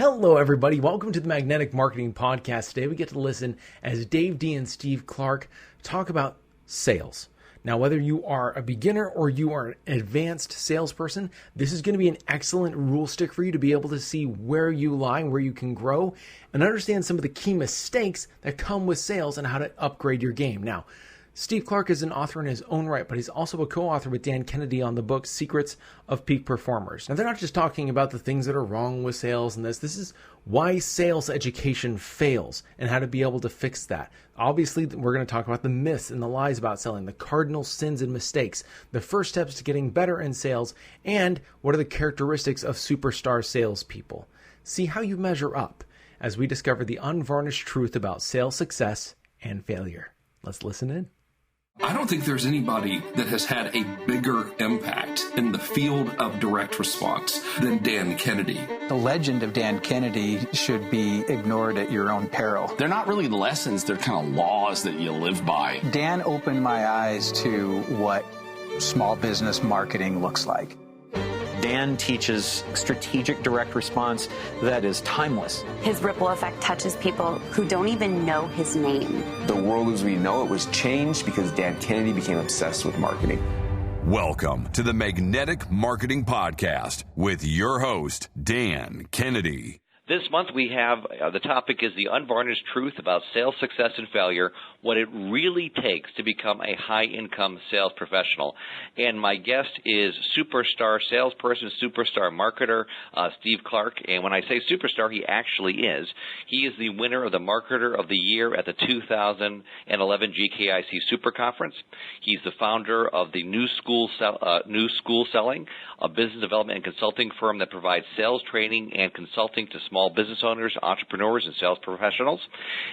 Hello, everybody. Welcome to the Magnetic Marketing Podcast. Today we get to listen as Dave D and Steve Clark talk about sales. Now, whether you are a beginner or you are an advanced salesperson, this is going to be an excellent rule stick for you to be able to see where you lie and where you can grow and understand some of the key mistakes that come with sales and how to upgrade your game. Now, Steve Clark is an author in his own right, but he's also a co-author with Dan Kennedy on the book Secrets of Peak Performers. Now, they're not just talking about the things that are wrong with sales and this is why sales education fails and how to be able to fix that. Obviously, we're going to talk about the myths and the lies about selling, the cardinal sins and mistakes, the first steps to getting better in sales, and what are the characteristics of superstar salespeople. See how you measure up as we discover the unvarnished truth about sales success and failure. Let's listen in. I don't think there's anybody that has had a bigger impact in the field of direct response than Dan Kennedy. The legend of Dan Kennedy should be ignored at your own peril. They're not really lessons, they're kind of laws that you live by. Dan opened my eyes to what small business marketing looks like. Dan teaches strategic direct response that is timeless. His ripple effect touches people who don't even know his name. The world as we know it was changed because Dan Kennedy became obsessed with marketing. Welcome to the Magnetic Marketing Podcast with your host, Dan Kennedy. This month we have, the topic is the unvarnished truth about sales success and failure, what it really takes to become a high-income sales professional. And my guest is superstar salesperson, superstar marketer, Steve Clark. And when I say superstar, he actually is. He is the winner of the Marketer of the Year at the 2011 GKIC Super Conference. He's the founder of the New School Selling, a business development and consulting firm that provides sales training and consulting to small business owners, entrepreneurs, and sales professionals.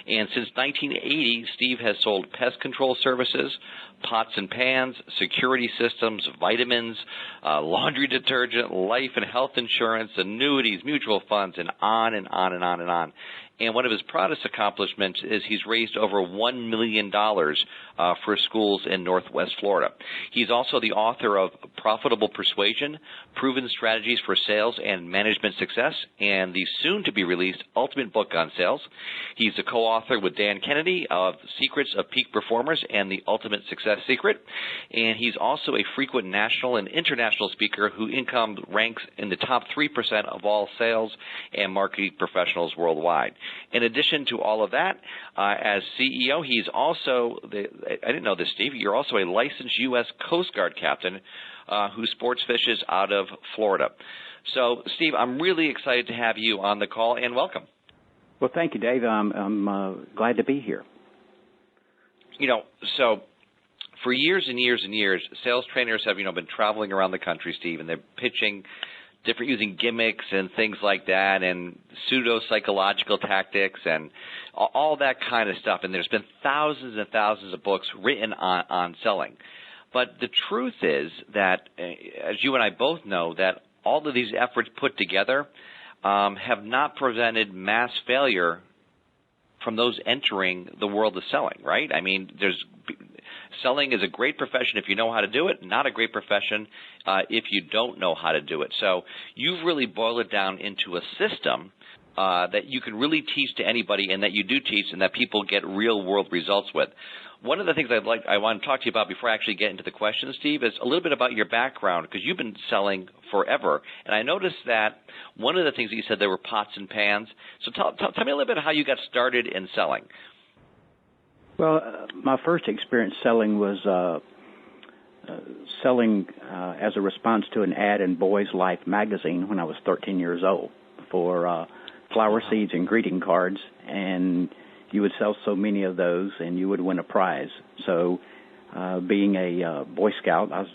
And since 1980, Steve has sold pest control services, pots and pans, security systems, vitamins, laundry detergent, life and health insurance, annuities, mutual funds, and on and on and on and on. And one of his proudest accomplishments is he's raised over $1 million for schools in Northwest Florida. He's also the author of Profitable Persuasion, Proven Strategies for Sales and Management Success, and the soon-to-be-released Ultimate Book on Sales. He's a co-author with Dan Kennedy of Secrets of Peak Performers and the Ultimate Success Secret. And he's also a frequent national and international speaker who income ranks in the top 3% of all sales and marketing professionals worldwide. In addition to all of that, as CEO, he's also, I didn't know this, Steve, you're also a licensed U.S. Coast Guard captain who sports fishes out of Florida. So, Steve, I'm really excited to have you on the call, and welcome. Well, thank you, Dave. I'm glad to be here. So for years and years and years, sales trainers have, been traveling around the country, Steve, and they're pitching different, using gimmicks and things like that, and pseudo-psychological tactics and all that kind of stuff. And there's been thousands and thousands of books written on selling. But the truth is that, as you and I both know, that all of these efforts put together have not prevented mass failure from those entering the world of selling, right? I mean, selling is a great profession if you know how to do it, not a great profession if you don't know how to do it. So you've really boiled it down into a system that you can really teach to anybody, and that you do teach, and that people get real-world results with. One of the things I want to talk to you about before I actually get into the questions, Steve, is a little bit about your background, because you've been selling forever. And I noticed that one of the things that you said, there were pots and pans. So tell me a little bit how you got started in selling. Well, my first experience selling was selling as a response to an ad in Boys Life magazine when I was 13 years old for flower seeds and greeting cards, and you would sell so many of those and you would win a prize. So being a Boy Scout, I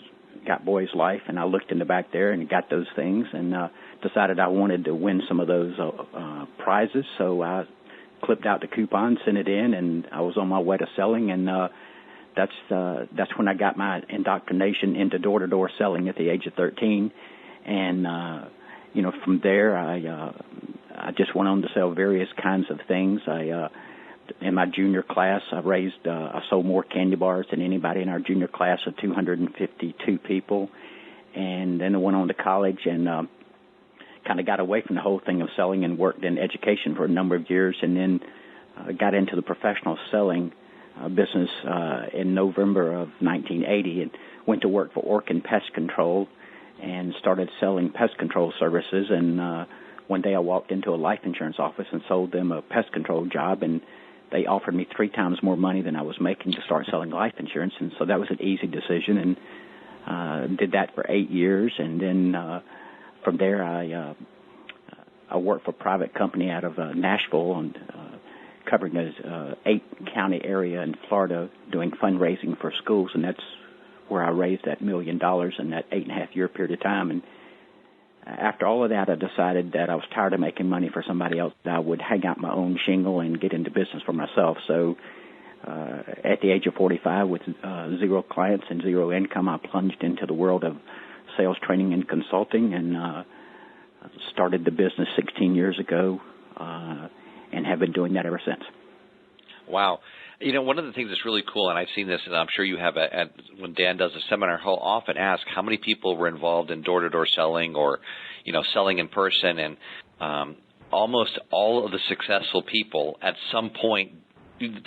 got Boys Life, and I looked in the back there and got those things, and decided I wanted to win some of those prizes. So I clipped out the coupon, sent it in, and I was on my way to selling, and that's when I got my indoctrination into door-to-door selling at the age of 13. And from there I just went on to sell various kinds of things. In my junior class, I sold more candy bars than anybody in our junior class of 252 people. And then I went on to college and kind of got away from the whole thing of selling and worked in education for a number of years, and then got into the professional selling business in November of 1980 and went to work for Orkin Pest Control and started selling pest control services. And one day I walked into a life insurance office and sold them a pest control job, and they offered me 3 times more money than I was making to start selling life insurance. And so that was an easy decision, and did that for 8 years. And then from there I worked for a private company out of Nashville and covering a 8-county area in Florida doing fundraising for schools, and that's where I raised that $1 million in that 8.5-year period of time. And after all of that, I decided that I was tired of making money for somebody else. I would hang out my own shingle and get into business for myself. So at the age of 45, with 0 clients and 0 income, I plunged into the world of sales training and consulting, and started the business 16 years ago, and have been doing that ever since. Wow. You know, one of the things that's really cool, and I've seen this, and I'm sure you have, when Dan does a seminar, he'll often ask how many people were involved in door-to-door selling or, you know, selling in person, and almost all of the successful people at some point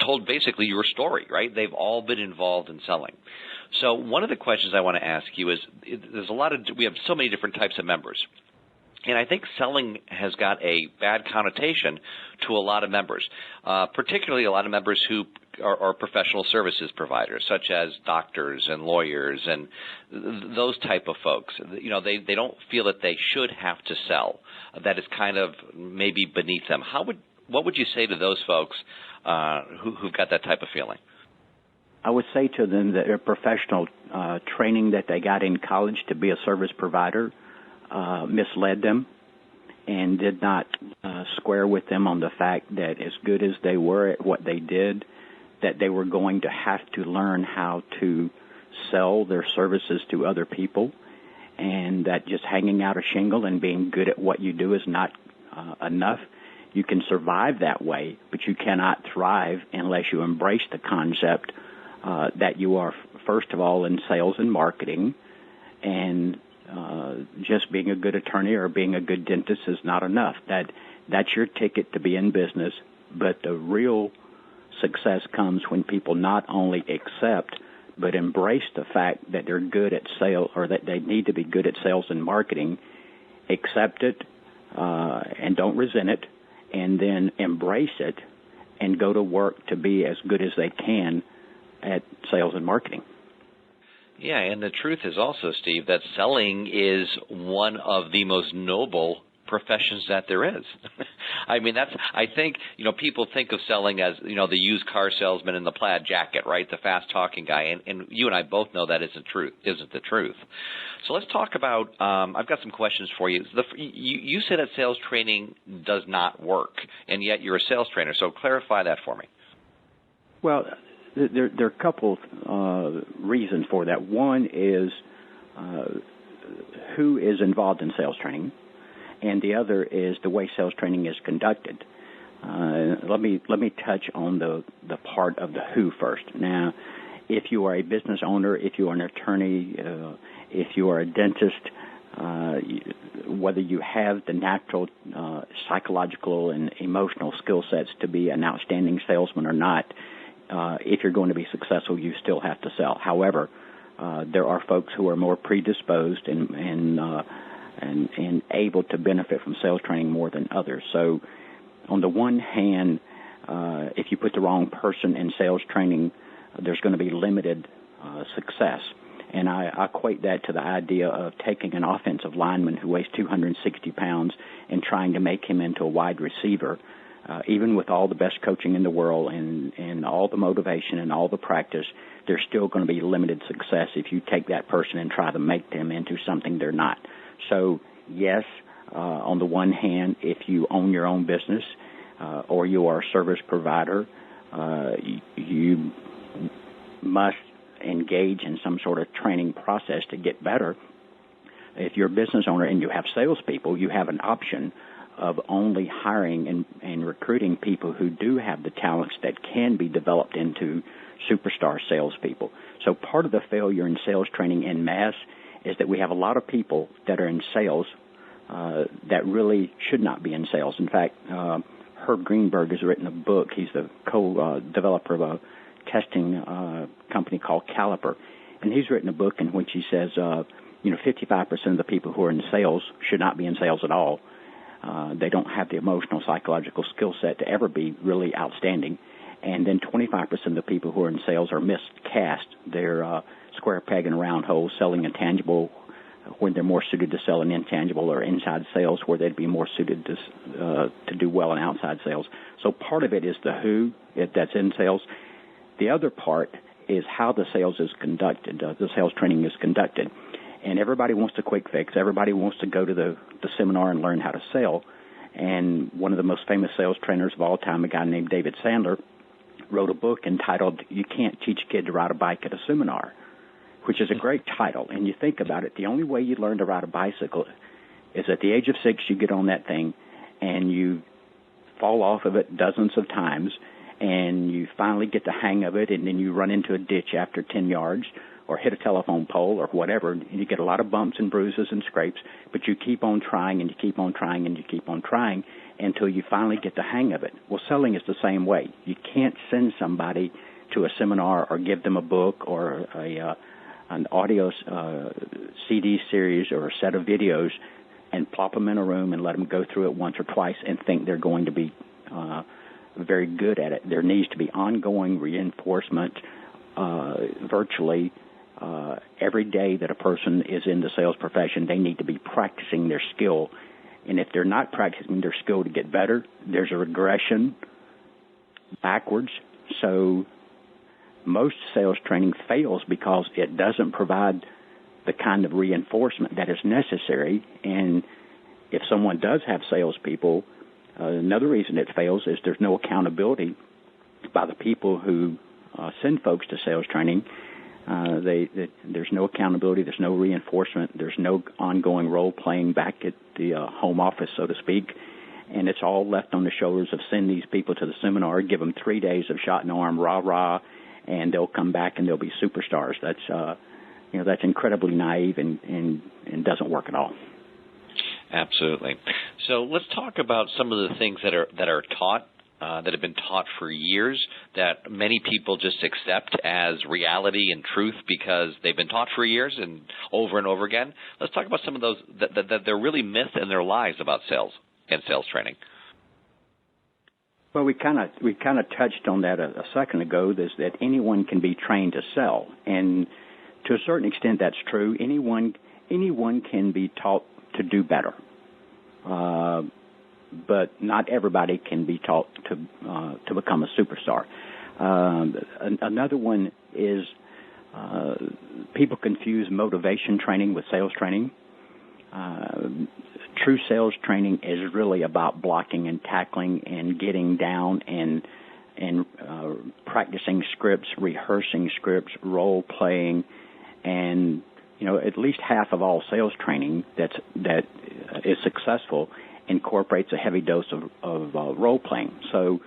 told basically your story, right? They've all been involved in selling. So one of the questions I want to ask you is, we have so many different types of members. And I think selling has got a bad connotation to a lot of members, particularly a lot of members who are professional services providers, such as doctors and lawyers and those type of folks. You know, they don't feel that they should have to sell. That is kind of maybe beneath them. What would you say to those folks who've got that type of feeling? I would say to them that their professional training that they got in college to be a service provider misled them and did not square with them on the fact that as good as they were at what they did, that they were going to have to learn how to sell their services to other people, and that just hanging out a shingle and being good at what you do is not enough. You can survive that way, but you cannot thrive unless you embrace the concept that you are, first of all, in sales and marketing, and just being a good attorney or being a good dentist is not enough. That's your ticket to be in business, but the real success comes when people not only accept but embrace the fact that they're good at sales, or that they need to be good at sales and marketing, accept it and don't resent it, and then embrace it and go to work to be as good as they can at sales and marketing. Yeah, and the truth is also, Steve, that selling is one of the most noble professions that there is. I mean, I think, you know, people think of selling as, you know, the used car salesman in the plaid jacket, right? The fast-talking guy. And you and I both know that isn't the truth. So let's talk about, I've got some questions for you. You said that sales training does not work, and yet you're a sales trainer. So clarify that for me. Well, there are a couple reasons for that. One is who is involved in sales training, and the other is the way sales training is conducted. Let me touch on the part of the who first. Now, if you are a business owner, if you are an attorney, if you are a dentist, whether you have the natural psychological and emotional skill sets to be an outstanding salesman or not, if you're going to be successful, you still have to sell. However, there are folks who are more predisposed and able to benefit from sales training more than others. So on the one hand, if you put the wrong person in sales training, there's going to be limited success. And I equate that to the idea of taking an offensive lineman who weighs 260 pounds and trying to make him into a wide receiver. Even with all the best coaching in the world and all the motivation and all the practice, there's still going to be limited success if you take that person and try to make them into something they're not. So, yes, on the one hand, if you own your own business or you are a service provider, you must engage in some sort of training process to get better. If you're a business owner and you have salespeople, you have an option of only hiring and recruiting people who do have the talents that can be developed into superstar salespeople. So part of the failure in sales training en masse is that we have a lot of people that are in sales that really should not be in sales. In fact, Herb Greenberg has written a book. He's the co-developer of a testing company called Caliper, and he's written a book in which he says, 55% of the people who are in sales should not be in sales at all. They don't have the emotional, psychological skill set to ever be really outstanding. And then 25% of the people who are in sales are miscast. They're square peg in a round hole, selling intangible when they're more suited to sell an intangible, or inside sales where they'd be more suited to do well in outside sales. So part of it is the who that's in sales. The other part is how the sales is conducted, the sales training is conducted. And everybody wants a quick fix. Everybody wants to go to the seminar and learn how to sell. And one of the most famous sales trainers of all time, a guy named David Sandler, wrote a book entitled You Can't Teach a Kid to Ride a Bike at a Seminar, which is a great title. And you think about it, the only way you learn to ride a bicycle is at the age of 6, you get on that thing and you fall off of it dozens of times, and you finally get the hang of it, and then you run into a ditch after 10 yards or hit a telephone pole or whatever, and you get a lot of bumps and bruises and scrapes, but you keep on trying and you keep on trying and you keep on trying until you finally get the hang of it. Well, selling is the same way. You can't send somebody to a seminar or give them a book or an audio CD series or a set of videos and plop them in a room and let them go through it once or twice and think they're going to be very good at it. There needs to be ongoing reinforcement virtually every day that a person is in the sales profession. They need to be practicing their skill. And if they're not practicing their skill to get better, there's a regression backwards. So most sales training fails because it doesn't provide the kind of reinforcement that is necessary. And if someone does have salespeople, another reason it fails is there's no accountability by the people who send folks to sales training. There's no accountability, there's no reinforcement, there's no ongoing role-playing back at the home office, so to speak, and it's all left on the shoulders of send these people to the seminar, give them 3 days of shot in the arm, rah-rah, and they'll come back and they'll be superstars. That's incredibly naive and doesn't work at all. Absolutely. So let's talk about some of the things that are taught, that have been taught for years, that many people just accept as reality and truth because they've been taught for years and over again. Let's talk about some of those that they're really myths and they're lies about sales and sales training. Well, we kind of touched on that a second ago. Is that anyone can be trained to sell, and to a certain extent, that's true. Anyone can be taught to do better. But not everybody can be taught to become a superstar. Another one is people confuse motivation training with sales training. True sales training is really about blocking and tackling and getting down and practicing scripts, rehearsing scripts, role playing, and at least half of all sales training that is successful incorporates a heavy dose of role-playing. So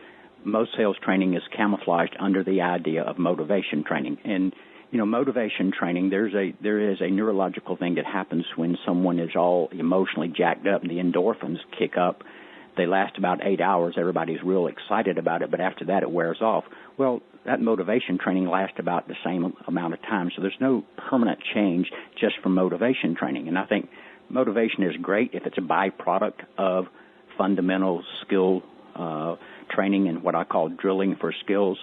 most sales training is camouflaged under the idea of motivation training. And, motivation training, there is a neurological thing that happens when someone is all emotionally jacked up and the endorphins kick up. They last about 8 hours. Everybody's real excited about it, but after that it wears off. Well, that motivation training lasts about the same amount of time, so there's no permanent change just from motivation training. And I think motivation is great if it's a byproduct of fundamental skill training and what I call drilling for skills.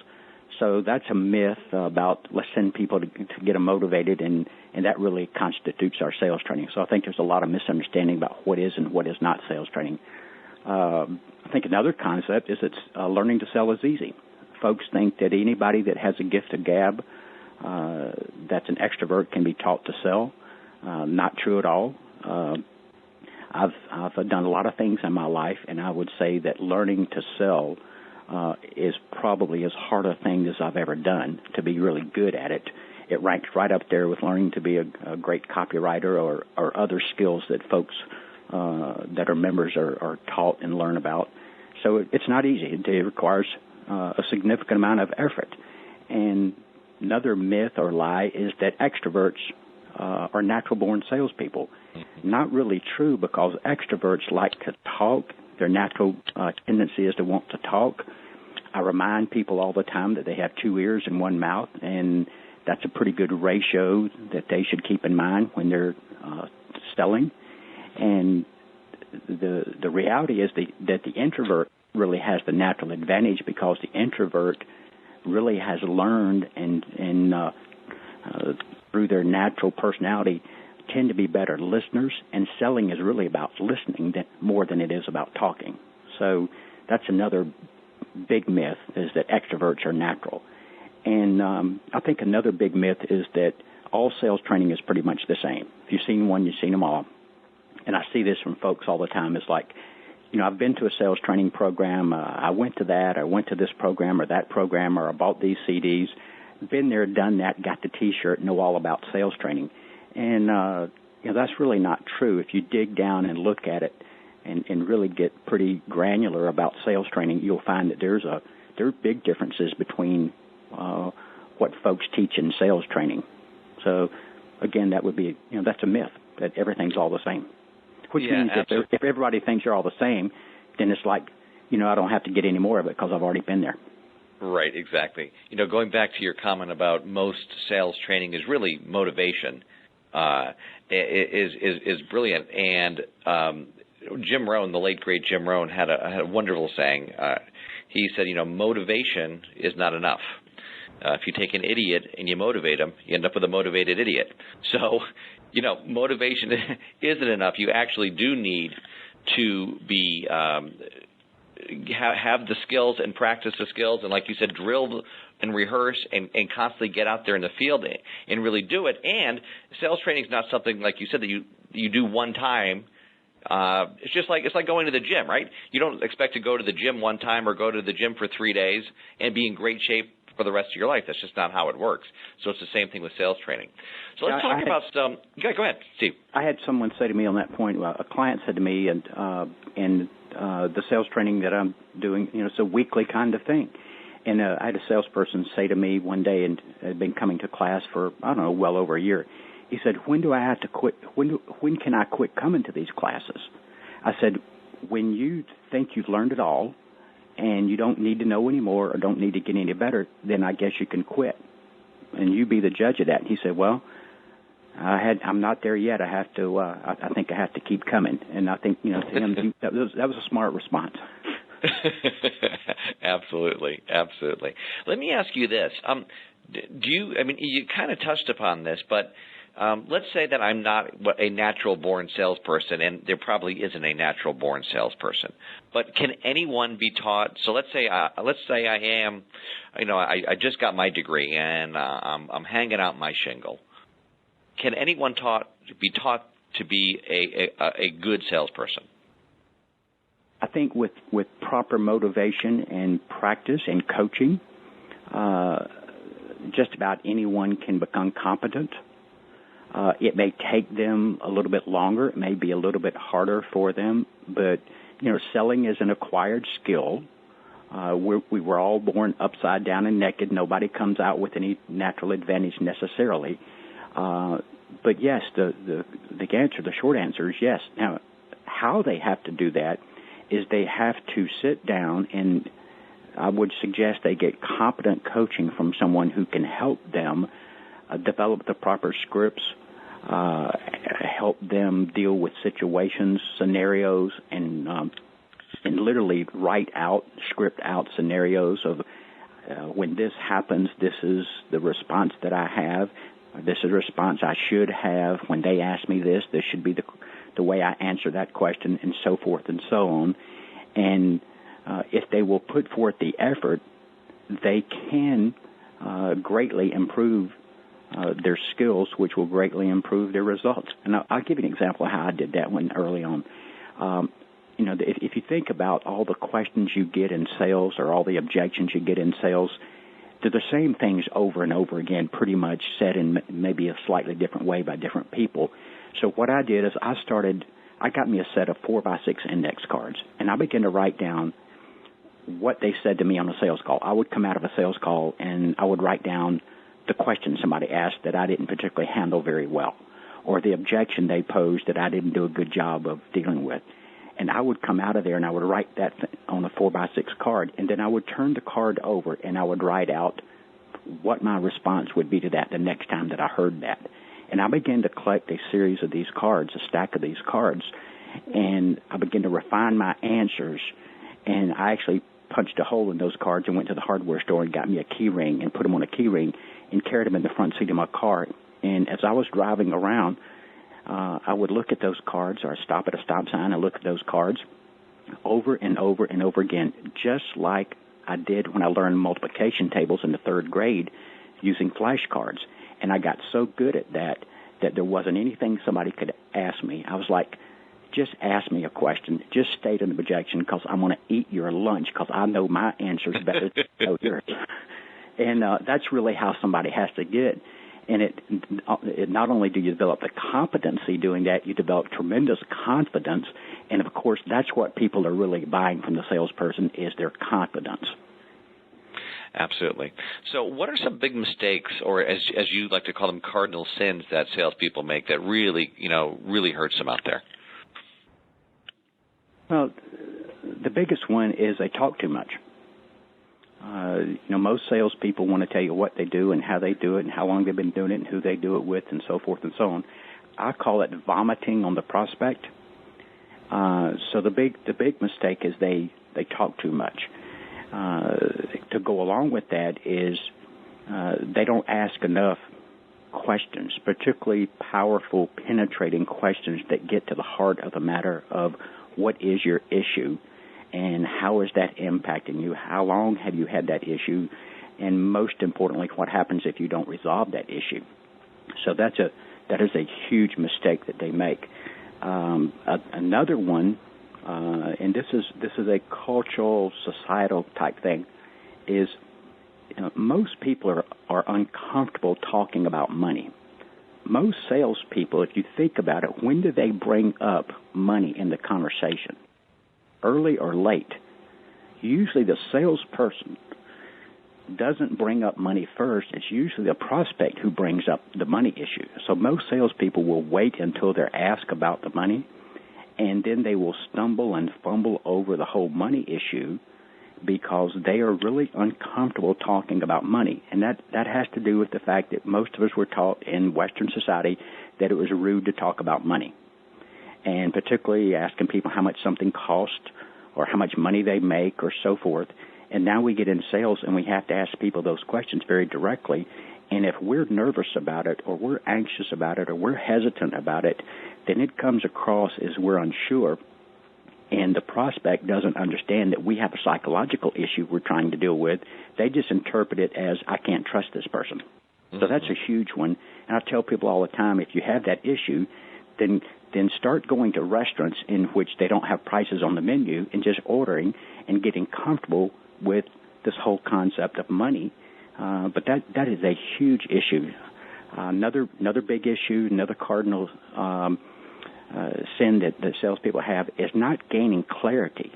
So that's a myth about let's send people to get them motivated, and that really constitutes our sales training. So I think there's a lot of misunderstanding about what is and what is not sales training. I think another concept is that learning to sell is easy. Folks think that anybody that has a gift of gab, that's an extrovert, can be taught to sell. Not true at all. I've done a lot of things in my life, and I would say that learning to sell is probably as hard a thing as I've ever done to be really good at it. It ranks right up there with learning to be a great copywriter or other skills that folks that are members are taught and learn about. So it's not easy. It requires a significant amount of effort. And another myth or lie is that extroverts are natural-born salespeople. Not really true, because extroverts like to talk. Their natural tendency is to want to talk. I remind people all the time that they have 2 ears and 1 mouth, and that's a pretty good ratio that they should keep in mind when they're selling. And the reality is that the introvert really has the natural advantage, because the introvert really has learned and through their natural personality tend to be better listeners, and selling is really about listening more than it is about talking. So that's another big myth, is that extroverts are natural. And I think another big myth is that all sales training is pretty much the same. If you've seen one, you've seen them all. And I see this from folks all the time. It's like, I've been to a sales training program. I went to that. I went to this program or that program, or I bought these CDs. Been there, done that, got the T-shirt, know all about sales training. And, that's really not true. If you dig down and look at it and really get pretty granular about sales training, you'll find that there are big differences between what folks teach in sales training. So, again, that would be, that's a myth, that everything's all the same. Which means if everybody thinks you're all the same, then it's like, I don't have to get any more of it because I've already been there. Right, exactly. Going back to your comment about most sales training is really motivation, is brilliant. And Jim Rohn, the late great Jim Rohn, had a wonderful saying. He said, motivation is not enough. If you take an idiot and you motivate him, you end up with a motivated idiot. So, motivation isn't enough. You actually do need to be have the skills and practice the skills, and like you said, drill and rehearse and constantly get out there in the field and really do it. And sales training is not something, like you said, that you do one time. It's like going to the gym, right? You don't expect to go to the gym one time or go to the gym for 3 days and be in great shape for the rest of your life. That's just not how it works. So it's the same thing with sales training. So let's talk about some. Go ahead, Steve. I had someone say to me on that point. A client said to me, and the sales training that I'm doing, it's a weekly kind of thing. And I had a salesperson say to me one day, and had been coming to class for, I don't know, well over a year. He said, "When do I have to quit? When can I quit coming to these classes?" I said, "When you think you've learned it all, and you don't need to know any more or don't need to get any better, then I guess you can quit. And you be the judge of that." And he said, "Well, I'm not there yet. I have to. I think I have to keep coming." And I think, to him, that was a smart response. Absolutely. Let me ask you this: you kind of touched upon this, but let's say that I'm not a natural-born salesperson, and there probably isn't a natural-born salesperson. But can anyone be taught? So let's say I am, I just got my degree, and I'm hanging out my shingle. Can anyone be taught to be a good salesperson? I think with proper motivation and practice and coaching, just about anyone can become competent. It may take them a little bit longer. It may be a little bit harder for them. But, selling is an acquired skill. We were all born upside down and naked. Nobody comes out with any natural advantage necessarily. But, yes, the short answer is yes. Now, how they have to do that is they have to sit down, and I would suggest they get competent coaching from someone who can help them develop the proper scripts, help them deal with situations, scenarios, and literally script out scenarios of when this happens, this is the response that I have. This is the response I should have. When they ask me this should be the way I answer that question, and so forth and so on. And if they will put forth the effort, they can greatly improve their skills, which will greatly improve their results. And I'll give you an example of how I did that one early on. If you think about all the questions you get in sales or all the objections you get in sales, they're the same things over and over again, pretty much said in maybe a slightly different way by different people. So what I did is I got me a set of 4x6 index cards, and I began to write down what they said to me on a sales call. I would come out of a sales call, and I would write down the question somebody asked that I didn't particularly handle very well. or the objection they posed that I didn't do a good job of dealing with. And I would come out of there and I would write that on a 4x6 card, and then I would turn the card over and I would write out what my response would be to that the next time that I heard that. And I began to collect a series of these cards, a stack of these cards, and I began to refine my answers. And I actually punched a hole in those cards and went to the hardware store and got me a key ring and put them on a key ring and carried them in the front seat of my car. And as I was driving around, I would look at those cards, or I'd stop at a stop sign and look at those cards over and over and over again, just like I did when I learned multiplication tables in the 3rd grade using flashcards. And I got so good at that there wasn't anything somebody could ask me. I was like, just ask me a question. Just state an objection, because I'm going to eat your lunch, because I know my answers better than you know yours. And that's really how somebody has to get it. And it not only do you develop the competency doing that, you develop tremendous confidence. And, of course, that's what people are really buying from the salesperson is their confidence. Absolutely. So what are some big mistakes, or as you like to call them, cardinal sins that salespeople make that really hurts them out there? Well, the biggest one is they talk too much. Most salespeople want to tell you what they do and how they do it and how long they've been doing it and who they do it with and so forth and so on. I call it vomiting on the prospect. So the big mistake is they talk too much. To go along with that is they don't ask enough questions, particularly powerful, penetrating questions that get to the heart of the matter of what is your issue and how is that impacting you? How long have you had that issue? And most importantly, what happens if you don't resolve that issue? So that is a huge mistake that they make. Another one, and this is a cultural, societal type thing, is most people are uncomfortable talking about money. Most salespeople, if you think about it, when do they bring up money in the conversation? Early or late? Usually the salesperson doesn't bring up money first. It's usually the prospect who brings up the money issue. So most salespeople will wait until they're asked about the money, and then they will stumble and fumble over the whole money issue because they are really uncomfortable talking about money. And that has to do with the fact that most of us were taught in Western society that it was rude to talk about money, and particularly asking people how much something costs or how much money they make or so forth. And now we get in sales and we have to ask people those questions very directly. And if we're nervous about it or we're anxious about it or we're hesitant about it, then it comes across as we're unsure. And the prospect doesn't understand that we have a psychological issue we're trying to deal with. They just interpret it as, I can't trust this person. Mm-hmm. So that's a huge one. And I tell people all the time, if you have that issue, then start going to restaurants in which they don't have prices on the menu and just ordering and getting comfortable with this whole concept of money. But that is a huge issue. Another big issue, another cardinal sin that salespeople have is not gaining clarity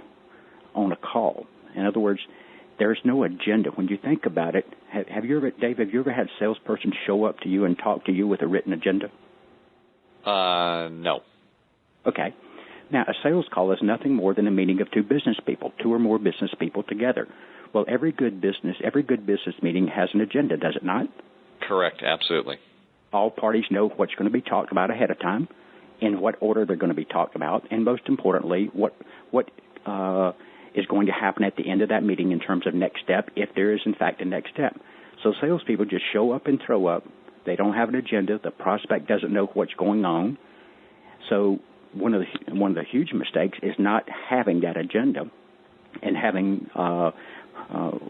on a call. In other words, there's no agenda. When you think about it, Dave, have you ever had a salesperson show up to you and talk to you with a written agenda? No. Okay. Now, a sales call is nothing more than a meeting of two or more business people together. Well, every good business meeting has an agenda, does it not? Correct, absolutely. All parties know what's going to be talked about ahead of time, in what order they're going to be talked about, and most importantly, what is going to happen at the end of that meeting in terms of next step, if there is, in fact, a next step. So salespeople just show up and throw up. They don't have an agenda. The prospect doesn't know what's going on. So one of the huge mistakes is not having that agenda and having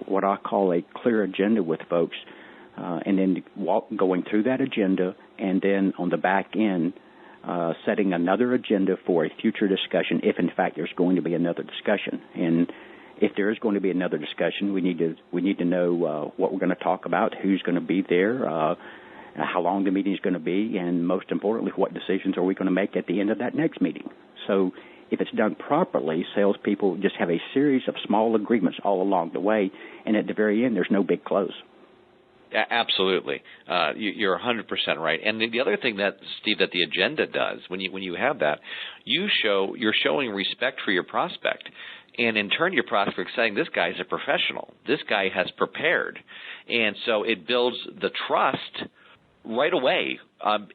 what I call a clear agenda with folks, and then going through that agenda, and then on the back end setting another agenda for a future discussion if, in fact, there's going to be another discussion. And if there is going to be another discussion, we need to know what we're going to talk about, who's going to be there, how long the meeting is going to be, and most importantly, what decisions are we going to make at the end of that next meeting. So if it's done properly, salespeople just have a series of small agreements all along the way, and at the very end, there's no big close. Yeah, absolutely. You're 100% right. And the other thing that, Steve, that the agenda does, when you have that, you're showing respect for your prospect. And in turn, your prospect saying, this guy's a professional. This guy has prepared. And so it builds the trust right away.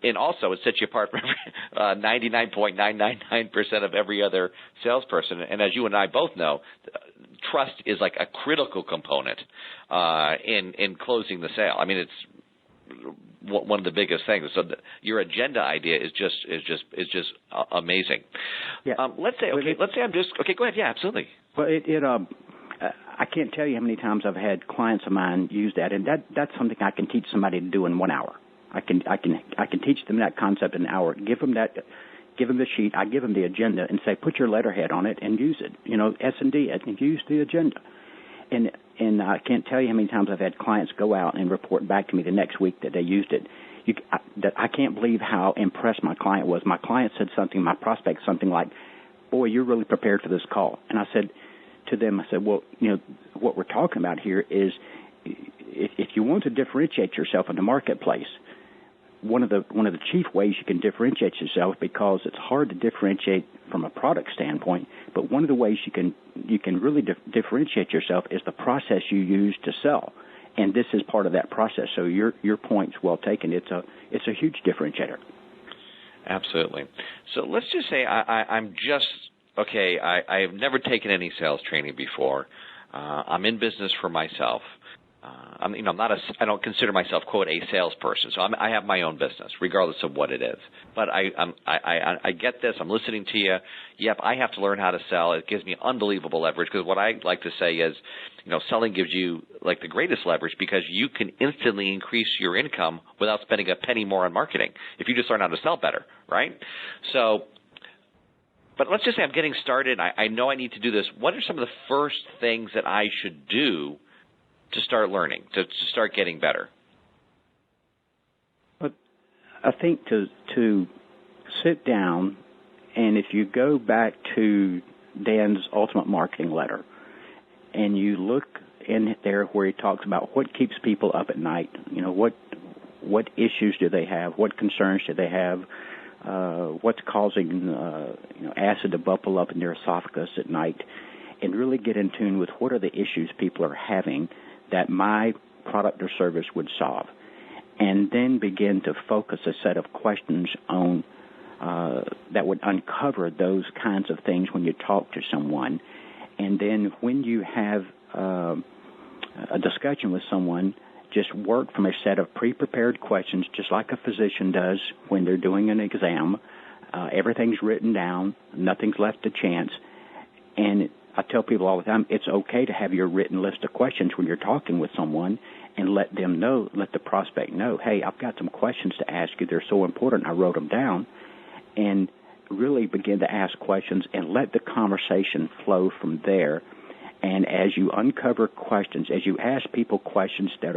And also it sets you apart from 99.999% of every other salesperson. And as you and I both know, trust is like a critical component in closing the sale. I mean, it's one of the biggest things. So your agenda idea is just amazing. Yeah. Let's say I'm just okay. Go ahead. Yeah, absolutely. Well, I can't tell you how many times I've had clients of mine use that, and that's something I can teach somebody to do in 1 hour. I can teach them that concept in an hour. Give them the sheet. I give them the agenda and say, put your letterhead on it and use it. S&D, and use the agenda. And I can't tell you how many times I've had clients go out and report back to me the next week that they used it. I can't believe how impressed my client was. My client said something, my prospect something like, boy, you're really prepared for this call. And I said to them, well, what we're talking about here is if you want to differentiate yourself in the marketplace, one of the chief ways you can differentiate yourself, because it's hard to differentiate from a product standpoint, but one of the ways you can really differentiate yourself is the process you use to sell, and this is part of that process. So your point's well taken. It's a huge differentiator. Absolutely. So let's just say I'm just okay. I've never taken any sales training before. I'm in business for myself. I don't consider myself, quote, a salesperson. So I have my own business, regardless of what it is. But I get this. I'm listening to you. Yep, I have to learn how to sell. It gives me unbelievable leverage, because what I like to say is, selling gives you like the greatest leverage, because you can instantly increase your income without spending a penny more on marketing if you just learn how to sell better, right? So, but let's just say I'm getting started. I know I need to do this. What are some of the first things that I should do to start learning, to start getting better? But I think to sit down, and if you go back to Dan's Ultimate Marketing Letter, and you look in there where he talks about what keeps people up at night, what issues do they have, what concerns do they have, what's causing acid to bubble up in their esophagus at night, and really get in tune with what are the issues people are having that my product or service would solve, and then begin to focus a set of questions on that would uncover those kinds of things when you talk to someone. And then when you have a discussion with someone, just work from a set of pre-prepared questions, just like a physician does when they're doing an exam. Everything's written down, nothing's left to chance. And I tell people all the time, it's okay to have your written list of questions when you're talking with someone, and let the prospect know, hey, I've got some questions to ask you. They're so important. I wrote them down. And really begin to ask questions and let the conversation flow from there. And as you uncover questions, as you ask people questions that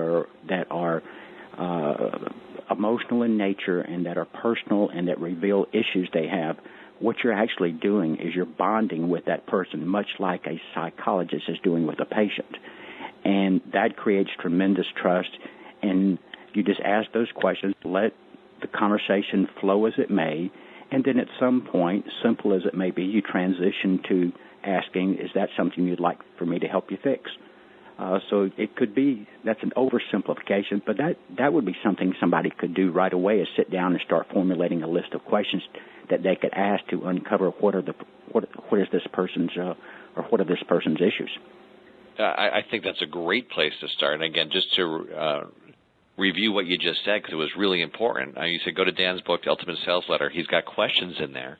are emotional in nature and that are personal and that reveal issues they have, what you're actually doing is you're bonding with that person, much like a psychologist is doing with a patient. And that creates tremendous trust. And you just ask those questions, let the conversation flow as it may, and then at some point, simple as it may be, you transition to asking, is that something you'd like for me to help you fix? So it could be, that's an oversimplification, but that would be something somebody could do right away, is sit down and start formulating a list of questions that they could ask to uncover what are this person's issues. I think that's a great place to start. And again, just to review what you just said, because it was really important. You said go to Dan's book, The Ultimate Sales Letter. He's got questions in there.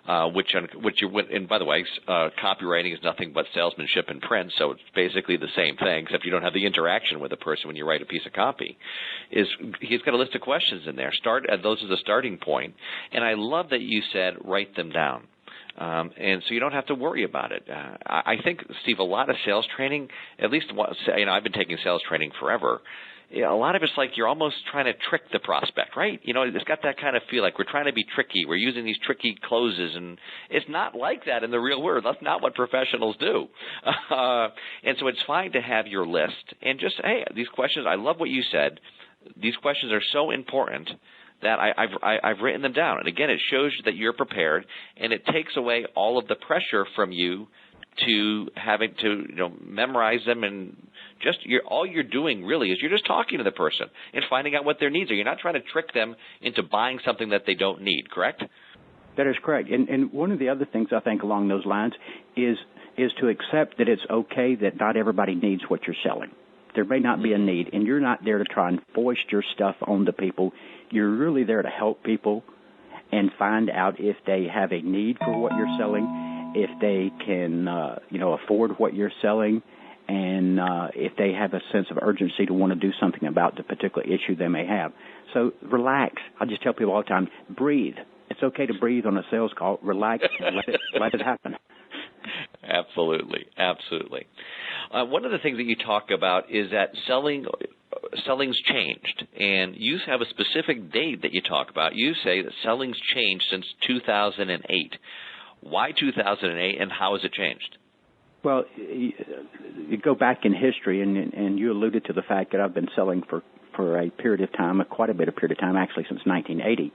And by the way, copywriting is nothing but salesmanship in print, so it's basically the same thing, except you don't have the interaction with the person when you write a piece of copy. He's got a list of questions in there. Those are the starting point. And I love that you said write them down. And so you don't have to worry about it. I think, Steve, a lot of sales training, at least, I've been taking sales training forever. A lot of it's like you're almost trying to trick the prospect, right? It's got that kind of feel like we're trying to be tricky. We're using these tricky closes, and it's not like that in the real world. That's not what professionals do. And so it's fine to have your list and just, hey, these questions, I love what you said. These questions are so important that I've written them down. And again, it shows that you're prepared, and it takes away all of the pressure from you to having to memorize them, and just all you're doing really is you're just talking to the person and finding out what their needs are. You're not trying to trick them into buying something that they don't need, correct? That is correct. And one of the other things I think along those lines is to accept that it's okay that not everybody needs what you're selling. There may not be a need, and you're not there to try and foist your stuff onto people. You're really there to help people and find out if they have a need for what you're selling, if they can, afford what you're selling, and if they have a sense of urgency to want to do something about the particular issue they may have. So relax. I just tell people all the time, breathe. It's okay to breathe on a sales call. Relax and let it happen. Absolutely. One of the things that you talk about is that selling's changed, and you have a specific date that you talk about. You say that selling's changed since 2008. Why 2008, and how has it changed? Well, you go back in history, and you alluded to the fact that I've been selling for a period of time, quite a bit of period of time, actually since 1980.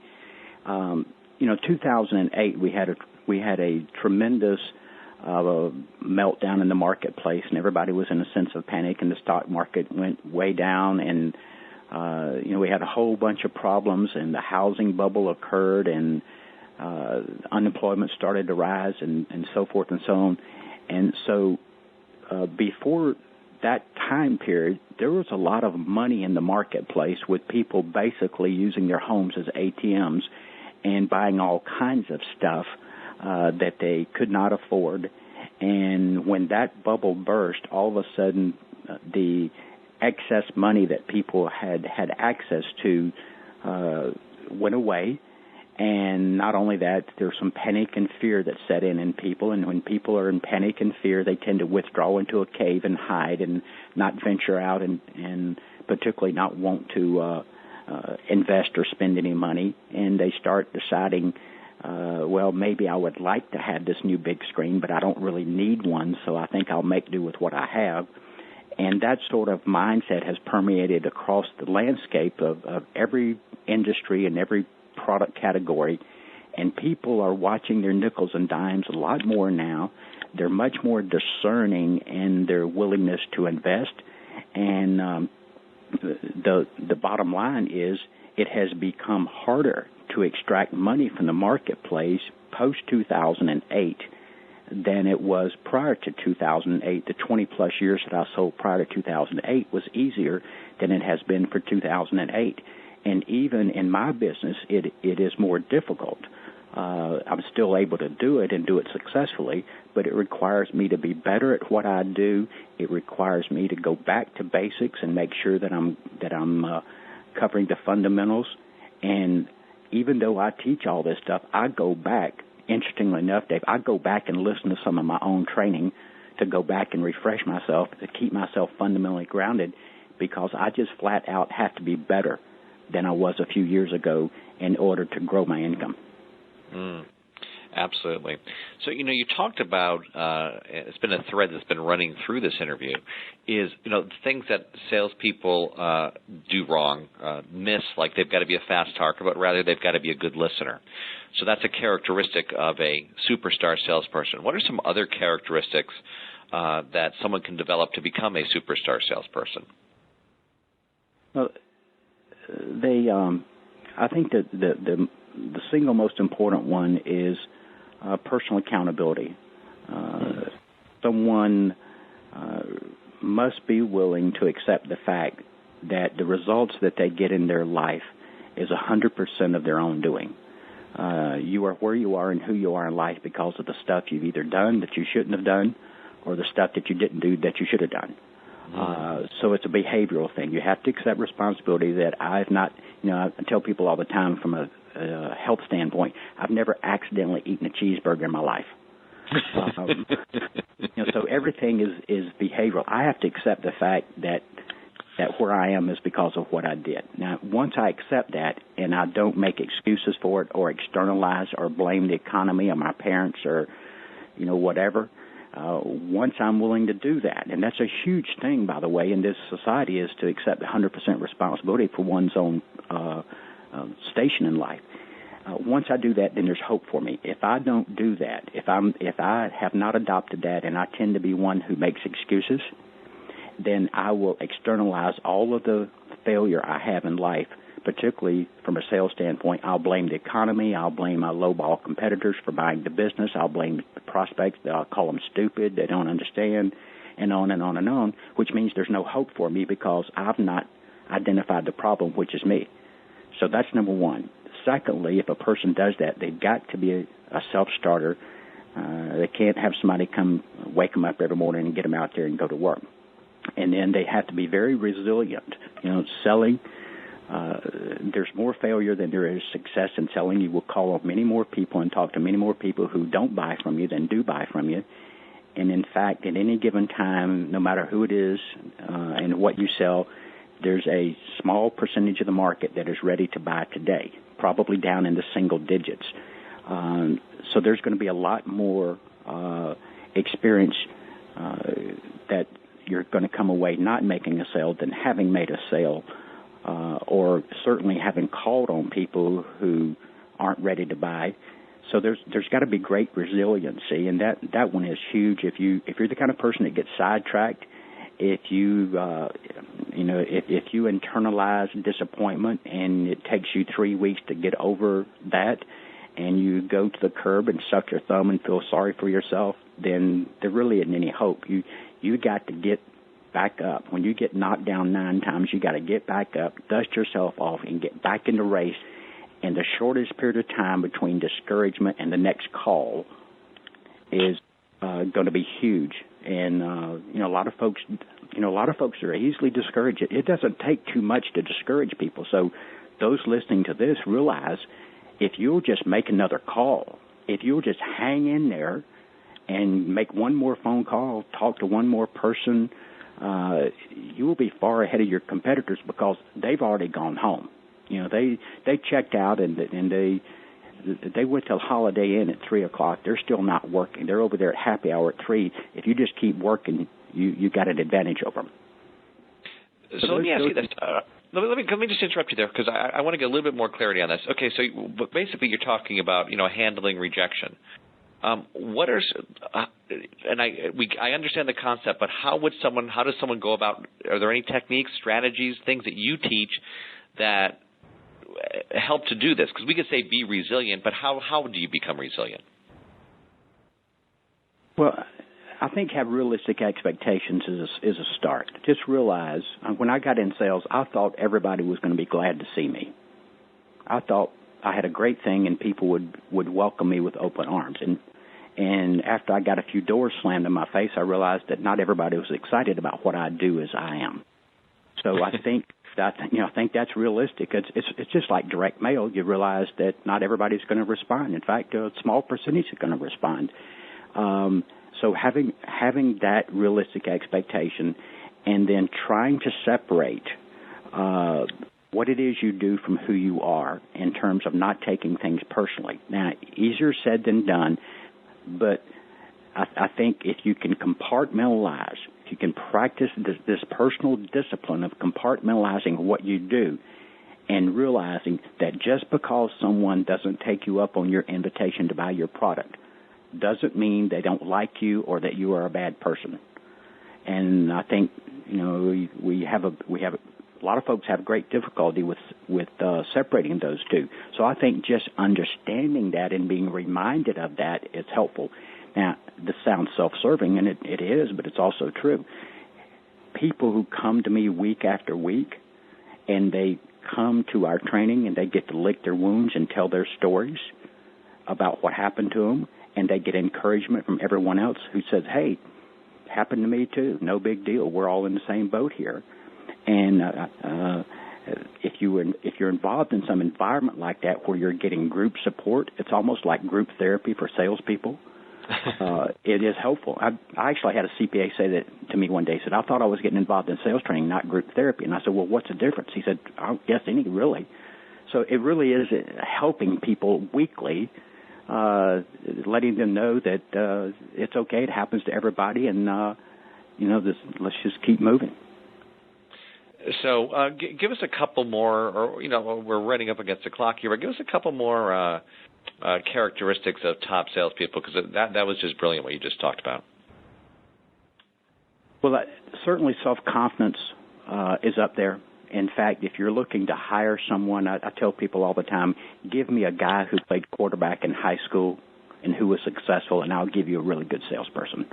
2008, we had a tremendous meltdown in the marketplace, and everybody was in a sense of panic, and the stock market went way down, and we had a whole bunch of problems, and the housing bubble occurred, and unemployment started to rise, and so forth and so on. And so before that time period, there was a lot of money in the marketplace with people basically using their homes as ATMs and buying all kinds of stuff that they could not afford. And when that bubble burst, all of a sudden the excess money that people had access to went away. And not only that, there's some panic and fear that set in people. And when people are in panic and fear, they tend to withdraw into a cave and hide and not venture out and particularly not want to invest or spend any money. And they start deciding, maybe I would like to have this new big screen, but I don't really need one, so I think I'll make do with what I have. And that sort of mindset has permeated across the landscape of every industry and every product category, and people are watching their nickels and dimes a lot more now. They're much more discerning in their willingness to invest, and the bottom line is it has become harder to extract money from the marketplace post-2008 than it was prior to 2008. The 20-plus years that I sold prior to 2008 was easier than it has been for 2008. And even in my business, it is more difficult. I'm still able to do it and do it successfully, but it requires me to be better at what I do. It requires me to go back to basics and make sure that I'm covering the fundamentals. And even though I teach all this stuff, I go back. Interestingly enough, Dave, I go back and listen to some of my own training to go back and refresh myself, to keep myself fundamentally grounded, because I just flat out have to be better than I was a few years ago in order to grow my income. Absolutely. So, you talked about, it's been a thread that's been running through this interview, is, things that salespeople do wrong, miss, like they've got to be a fast talker, but rather they've got to be a good listener. So that's a characteristic of a superstar salesperson. What are some other characteristics that someone can develop to become a superstar salesperson? Well, I think that the single most important one is personal accountability. Someone must be willing to accept the fact that the results that they get in their life is 100% of their own doing. You are where you are and who you are in life because of the stuff you've either done that you shouldn't have done or the stuff that you didn't do that you should have done. So it's a behavioral thing. You have to accept responsibility that I've not, I tell people all the time from a health standpoint, I've never accidentally eaten a cheeseburger in my life. So everything is behavioral. I have to accept the fact that where I am is because of what I did. Now, once I accept that and I don't make excuses for it or externalize or blame the economy or my parents or, whatever, once I'm willing to do that, and that's a huge thing, by the way, in this society, is to accept 100% responsibility for one's own station in life. Once I do that, then there's hope for me. If I don't do that, if I have not adopted that, and I tend to be one who makes excuses, then I will externalize all of the failure I have in life, particularly from a sales standpoint. I'll blame the economy. I'll blame my lowball competitors for buying the business. I'll blame the prospects. I'll call them stupid. They don't understand, and on and on and on, which means there's no hope for me because I've not identified the problem, which is me. So that's number one. Secondly, if a person does that, they've got to be a self-starter. They can't have somebody come wake them up every morning and get them out there and go to work. And then they have to be very resilient. Selling, there's more failure than there is success in selling. You will call on many more people and talk to many more people who don't buy from you than do buy from you. And in fact, at any given time, no matter who it is and what you sell, there's a small percentage of the market that is ready to buy today, probably down in the single digits. So there's going to be a lot more experience that you're going to come away not making a sale than having made a sale, or certainly having called on people who aren't ready to buy. So there's got to be great resiliency, and that one is huge. If you're the kind of person that gets sidetracked, if you internalize disappointment and it takes you 3 weeks to get over that, and you go to the curb and suck your thumb and feel sorry for yourself, then there really isn't any hope. You got to get back up. When you get knocked down 9 times, you got to get back up, dust yourself off, and get back in the race. And the shortest period of time between discouragement and the next call is going to be huge. And a lot of folks are easily discouraged. It doesn't take too much to discourage people. So those listening to this realize if you'll just make another call, if you'll just hang in there and make one more phone call, talk to one more person, you will be far ahead of your competitors because they've already gone home. They checked out and they went to Holiday Inn at 3:00. They're still not working. They're over there at happy hour at 3. If you just keep working, you got an advantage over them. So let me ask you this. Let me just interrupt you there because I want to get a little bit more clarity on this. Okay, so basically you're talking about handling rejection. What are I understand the concept, but how does someone go about? Are there any techniques, strategies, things that you teach that help to do this? Because we could say be resilient, but how do you become resilient? Well, I think have realistic expectations is a start. Just realize when I got in sales, I thought everybody was going to be glad to see me. I thought I had a great thing and people would welcome me with open arms. And after I got a few doors slammed in my face, I realized that not everybody was excited about what I do as I am. So I think that's realistic. It's just like direct mail. You realize that not everybody's going to respond. In fact, a small percentage is going to respond. So having that realistic expectation, and then trying to separate what it is you do from who you are in terms of not taking things personally. Now, easier said than done, but I think if you can compartmentalize, if you can practice this personal discipline of compartmentalizing what you do and realizing that just because someone doesn't take you up on your invitation to buy your product doesn't mean they don't like you or that you are a bad person. And I think, we have a lot of folks have great difficulty with separating those two. So I think just understanding that and being reminded of that is helpful. Now, this sounds self-serving, and it is, but it's also true. People who come to me week after week, and they come to our training, and they get to lick their wounds and tell their stories about what happened to them, and they get encouragement from everyone else who says, hey, happened to me too. No big deal. We're all in the same boat here. And if you're involved in some environment like that where you're getting group support, it's almost like group therapy for salespeople. It is helpful. I actually had a CPA say that to me one day. He said, I thought I was getting involved in sales training, not group therapy. And I said, well, what's the difference? He said, I don't guess any, really. So it really is helping people weekly, letting them know that it's okay. It happens to everybody. And, let's just keep moving. So give us a couple more, or, we're running up against the clock here, but give us a couple more characteristics of top salespeople, because that was just brilliant what you just talked about. Well, certainly self-confidence is up there. In fact, if you're looking to hire someone, I tell people all the time, give me a guy who played quarterback in high school and who was successful, and I'll give you a really good salesperson.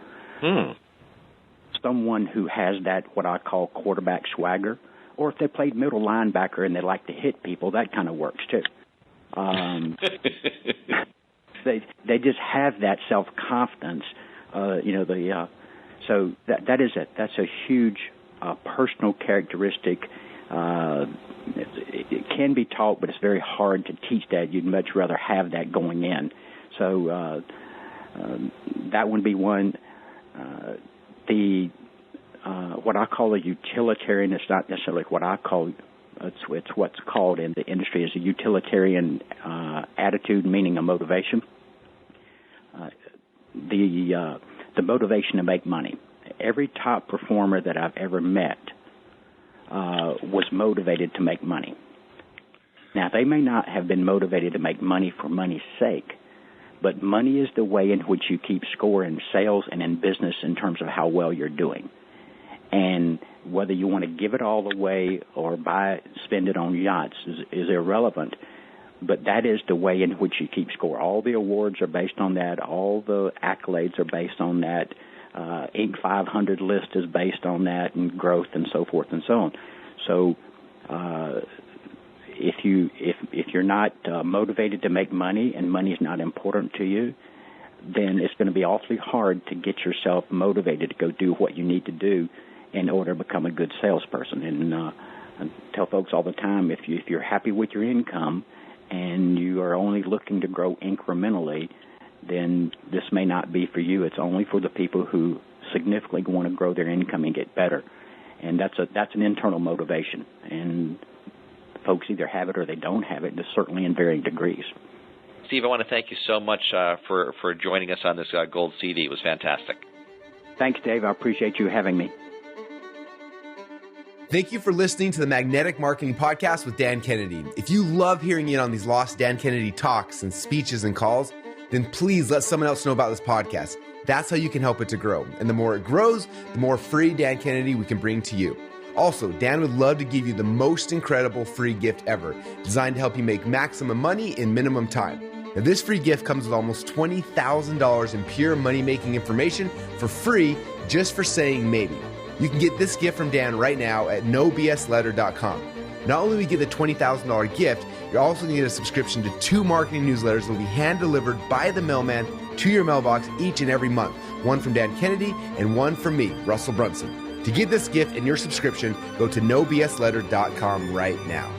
Someone who has that, what I call quarterback swagger, or if they played middle linebacker and they like to hit people, that kind of works too. They just have that self-confidence, so that's a huge personal characteristic. It can be taught, but it's very hard to teach that. You'd much rather have that going in. So that would be one. What I call a utilitarian, it's not necessarily what I call, it's what's called in the industry as a utilitarian attitude, meaning a motivation. The motivation to make money. Every top performer that I've ever met was motivated to make money. Now, they may not have been motivated to make money for money's sake, but money is the way in which you keep score in sales and in business in terms of how well you're doing. And whether you want to give it all away or spend it on yachts is irrelevant, but that is the way in which you keep score. All the awards are based on that. All the accolades are based on that. Inc. 500 list is based on that, and growth and so forth and so on. So if you're not motivated to make money and money is not important to you, then it's going to be awfully hard to get yourself motivated to go do what you need to do in order to become a good salesperson. And I tell folks all the time, if you're happy with your income and you are only looking to grow incrementally, then this may not be for you. It's only for the people who significantly want to grow their income and get better. And that's an internal motivation. And folks either have it or they don't have it, and it's certainly in varying degrees. Steve, I want to thank you so much for joining us on this Gold CD. It was fantastic. Thanks, Dave. I appreciate you having me. Thank you for listening to the Magnetic Marketing Podcast with Dan Kennedy. If you love hearing in on these lost Dan Kennedy talks and speeches and calls, then please let someone else know about this podcast. That's how you can help it to grow. And the more it grows, the more free Dan Kennedy we can bring to you. Also, Dan would love to give you the most incredible free gift ever, designed to help you make maximum money in minimum time. Now, this free gift comes with almost $20,000 in pure money-making information for free just for saying maybe. You can get this gift from Dan right now at nobsletter.com. Not only will you get the $20,000 gift, you're also going to get a subscription to 2 marketing newsletters that will be hand-delivered by the mailman to your mailbox each and every month. One from Dan Kennedy and one from me, Russell Brunson. To get this gift and your subscription, go to nobsletter.com right now.